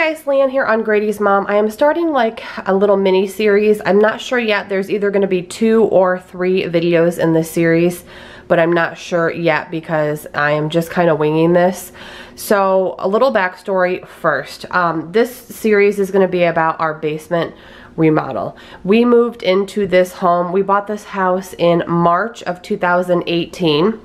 guys, Leanne here on Grady's Mom. I am starting like a little mini series. I'm not sure yet. There's either going to be 2 or 3 videos in this series, but I'm not sure yet because I am just kind of winging this. So a little backstory first. This series is going to be about our basement remodel. We moved into this home. We bought this house in March of 2018.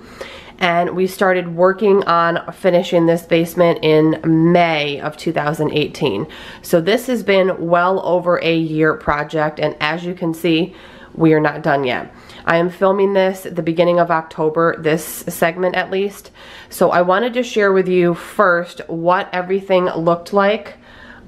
And we started working on finishing this basement in May of 2018. So this has been well over a year project, and as you can see, we are not done yet. I am filming this at the beginning of October, this segment at least. So I wanted to share with you first what everything looked like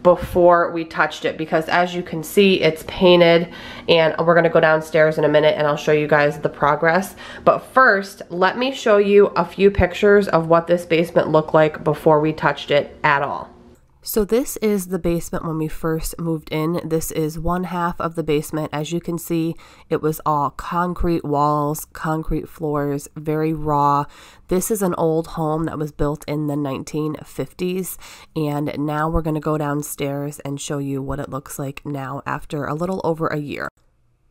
before we touched it, because as you can see, it's painted, and we're gonna go downstairs in a minute and I'll show you guys the progress. But first, let me show you a few pictures of what this basement looked like before we touched it at all. So this is the basement when we first moved in. This is one half of the basement. As you can see, it was all concrete walls, concrete floors, very raw. This is an old home that was built in the 1950s, and now we're going to go downstairs and show you what it looks like now after a little over a year.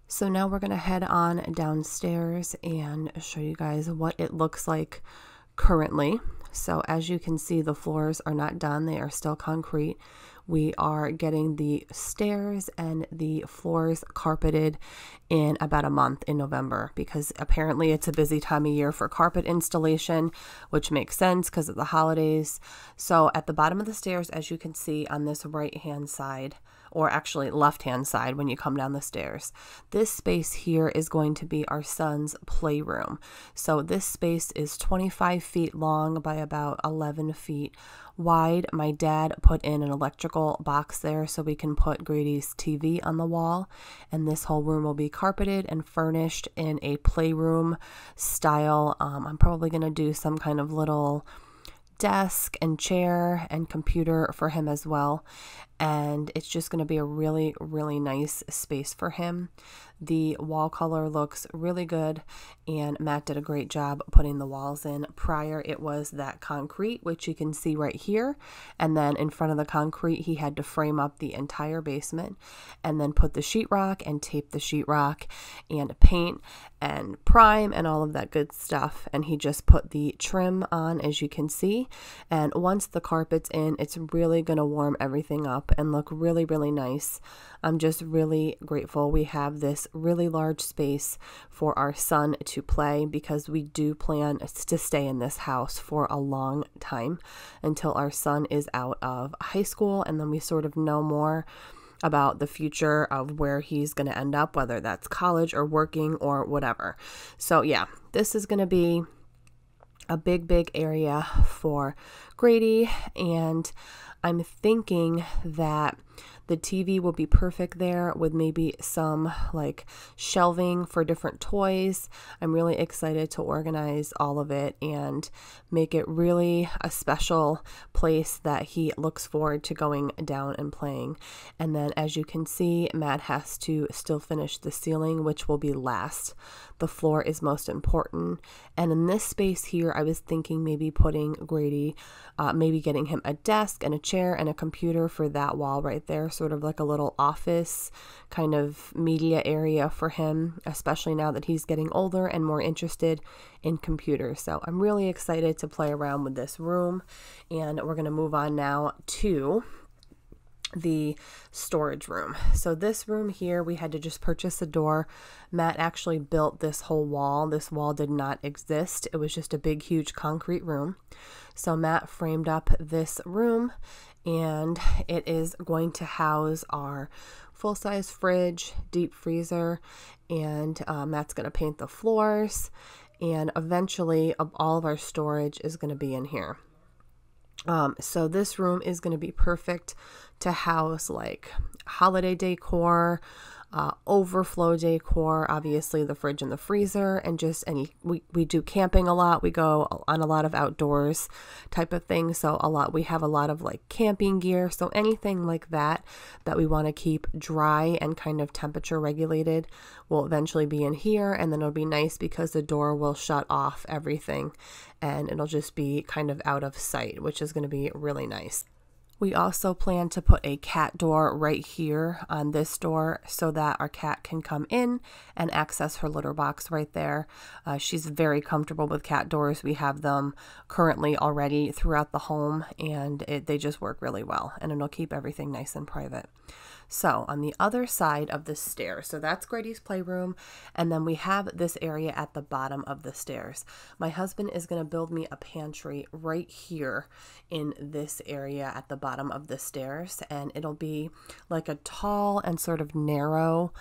So now we're going to head on downstairs and show you guys what it looks like currently. So as you can see, the floors are not done. They are still concrete. We are getting the stairs and the floors carpeted in about a month in November, because apparently it's a busy time of year for carpet installation, which makes sense because of the holidays. So at the bottom of the stairs, as you can see on this right-hand side, or actually left-hand side when you come down the stairs, this space here is going to be our son's playroom. So this space is 25 feet long by about 11 feet wide. My dad put in an electrical box there so we can put Grady's TV on the wall, and this whole room will be carpeted and furnished in a playroom style. I'm probably going to do some kind of little desk and chair and computer for him as well, and it's just going to be a really nice space for him. The wall color looks really good, and Matt did a great job putting the walls in. Prior, it was that concrete, which you can see right here, and then in front of the concrete, he had to frame up the entire basement and then put the sheetrock and tape the sheetrock and paint and prime and all of that good stuff, and he just put the trim on, as you can see. And once the carpet's in, it's really going to warm everything up and look really nice. I'm just really grateful we have this really large space for our son to play, because we do plan to stay in this house for a long time until our son is out of high school, and then we sort of know more about the future of where he's going to end up, whether that's college or working or whatever. So yeah, this is going to be a big area for Grady, and I'm thinking that the TV will be perfect there with maybe some like shelving for different toys. I'm really excited to organize all of it and make it really a special place that he looks forward to going down and playing. And then as you can see, Matt has to still finish the ceiling, which will be last. The floor is most important. And in this space here, I was thinking maybe putting Grady, maybe getting him a desk and a chair and a computer for that wall right there, sort of like a little office kind of media area for him, especially now that he's getting older and more interested in computers. So I'm really excited to play around with this room, and we're going to move on now to the storage room. So this room here, we had to just purchase a door. Matt actually built this whole wall. This wall did not exist. It was just a big, huge concrete room. So Matt framed up this room, and it is going to house our full-size fridge, deep freezer, and Matt's going to paint the floors, and eventually all of our storage is going to be in here. So this room is going to be perfect to house like holiday decor, overflow decor, obviously the fridge and the freezer, and just any, we do camping a lot. We go on a lot of outdoors type of things. So we have a lot of like camping gear. So anything like that we want to keep dry and kind of temperature regulated will eventually be in here. And then it'll be nice because the door will shut off everything and it'll just be kind of out of sight, which is going to be really nice. We also plan to put a cat door right here on this door so that our cat can come in and access her litter box right there. She's very comfortable with cat doors. We have them currently already throughout the home, and they just work really well, and it'll keep everything nice and private. So on the other side of the stairs, so that's Grady's playroom, and then we have this area at the bottom of the stairs. My husband is going to build me a pantry right here in this area at the bottom of the stairs, and it'll be like a tall and sort of narrow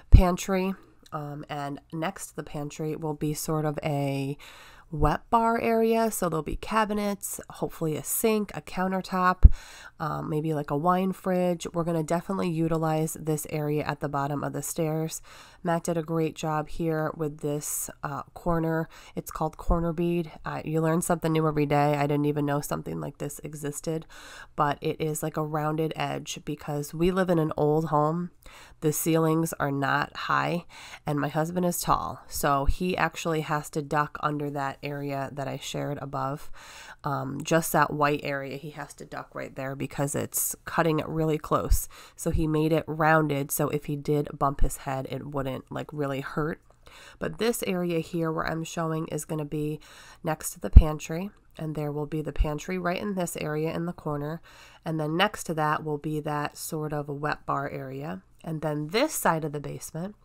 pantry, and next to the pantry will be sort of a wet bar area, so there'll be cabinets, hopefully a sink, a countertop, maybe like a wine fridge. We're going to definitely utilize this area at the bottom of the stairs. Matt did a great job here with this corner. It's called corner bead. You learn something new every day. I didn't even know something like this existed, but it is like a rounded edge because we live in an old home. The ceilings are not high, and my husband is tall, so he actually has to duck under that area that I shared above. Just that white area, he has to duck right there because it's cutting it really close. So he made it rounded, so if he did bump his head, it wouldn't like really hurt. But this area here where I'm showing is going to be next to the pantry, and there will be the pantry right in this area in the corner, and then next to that will be that sort of a wet bar area. And then this side of the basement,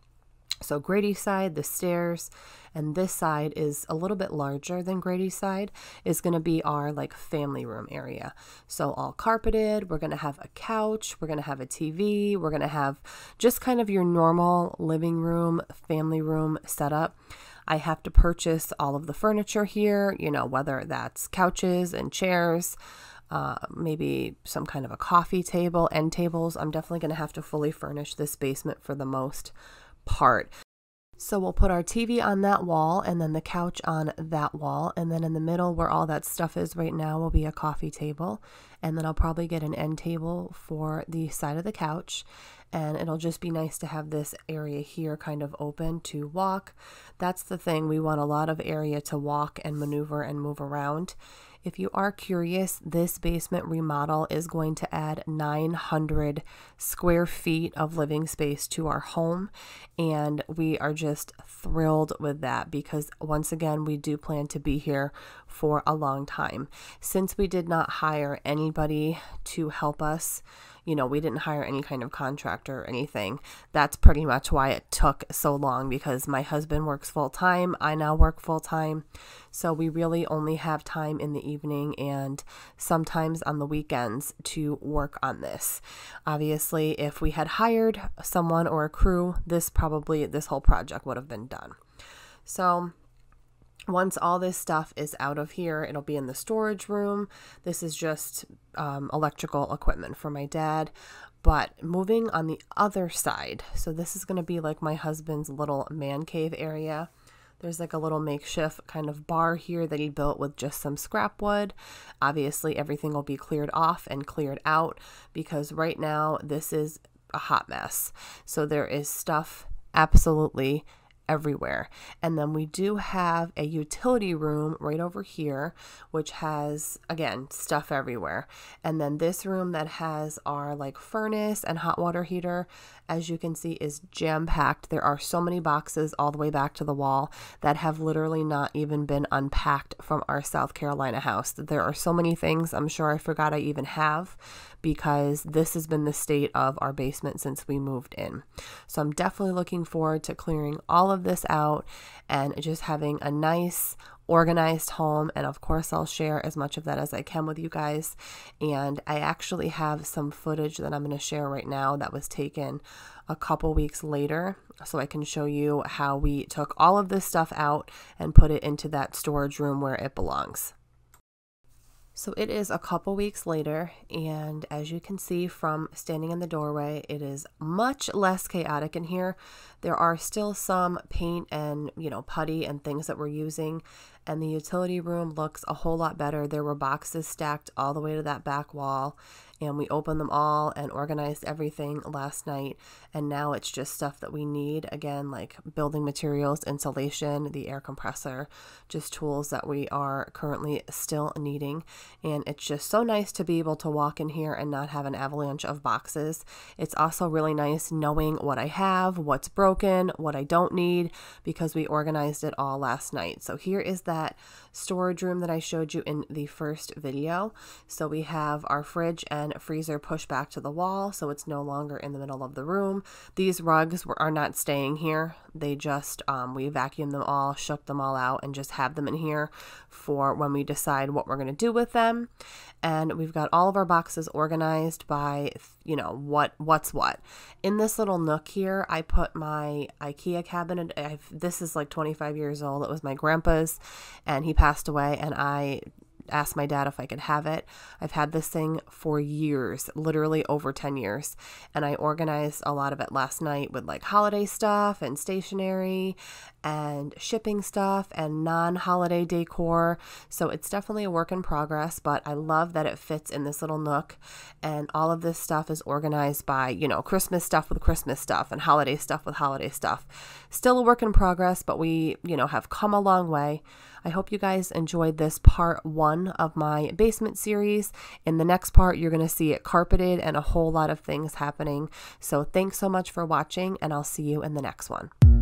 so Grady's side, the stairs, and this side is a little bit larger than Grady's side, is going to be our like family room area. So all carpeted, we're going to have a couch, we're going to have a TV, we're going to have just kind of your normal living room, family room setup. I have to purchase all of the furniture here, you know, whether that's couches and chairs, maybe some kind of a coffee table, end tables. I'm definitely going to have to fully furnish this basement for the most part. So we'll put our TV on that wall and then the couch on that wall, and then in the middle where all that stuff is right now will be a coffee table, and then I'll probably get an end table for the side of the couch, and it'll just be nice to have this area here kind of open to walk. That's the thing, we want a lot of area to walk and maneuver and move around. If you are curious, this basement remodel is going to add 900 square feet of living space to our home, and we are just thrilled with that because once again, we do plan to be here for a long time. Since we did not hire anybody to help us, you know, we didn't hire any kind of contractor or anything. That's pretty much why it took so long, because my husband works full time. I now work full time. So we really only have time in the evening and sometimes on the weekends to work on this. Obviously, if we had hired someone or a crew, this whole project would have been done. So once all this stuff is out of here, it'll be in the storage room. This is just electrical equipment for my dad. But moving on the other side, so this is going to be like my husband's little man cave area. There's like a little makeshift kind of bar here that he built with just some scrap wood. Obviously, everything will be cleared off and cleared out because right now this is a hot mess. So there is stuff absolutely everywhere. And then we do have a utility room right over here, which has, again, stuff everywhere. And then this room that has our like furnace and hot water heater, as you can see, is jam-packed. There are so many boxes all the way back to the wall that have literally not even been unpacked from our South Carolina house. There are so many things I'm sure I forgot I even have because this has been the state of our basement since we moved in. So I'm definitely looking forward to clearing all of this out and just having a nice organized home, and of course I'll share as much of that as I can with you guys. And I actually have some footage that I'm going to share right now that was taken a couple weeks later, so I can show you how we took all of this stuff out and put it into that storage room where it belongs. So it is a couple weeks later, and as you can see from standing in the doorway, it is much less chaotic in here. There are still some paint and, putty and things that we're using, and the utility room looks a whole lot better. There were boxes stacked all the way to that back wall, and we opened them all and organized everything last night, and now it's just stuff that we need, again, like building materials, insulation, the air compressor, just tools that we are currently still needing. And it's just so nice to be able to walk in here and not have an avalanche of boxes. It's also really nice knowing what I have, what's broken, what I don't need, because we organized it all last night. So here is that storage room that I showed you in the first video. So we have our fridge and freezer pushed back to the wall, so it's no longer in the middle of the room. These rugs are not staying here. They just, we vacuumed them all, shook them all out, and just have them in here for when we decide what we're going to do with them. And we've got all of our boxes organized by, you know, what's what. In this little nook here, I put my IKEA cabinet. This is like 25 years old. It was my grandpa's, and he passed away, and I asked my dad if I could have it. I've had this thing for years, literally over 10 years, and I organized a lot of it last night with like holiday stuff and stationery and shipping stuff and non-holiday decor. So it's definitely a work in progress, but I love that it fits in this little nook, and all of this stuff is organized by, you know, Christmas stuff with Christmas stuff and holiday stuff with holiday stuff. Still a work in progress, but we, you know, have come a long way. I hope you guys enjoyed this part 1 of my basement series. In the next part, you're going to see it carpeted and a whole lot of things happening. So thanks so much for watching, and I'll see you in the next one.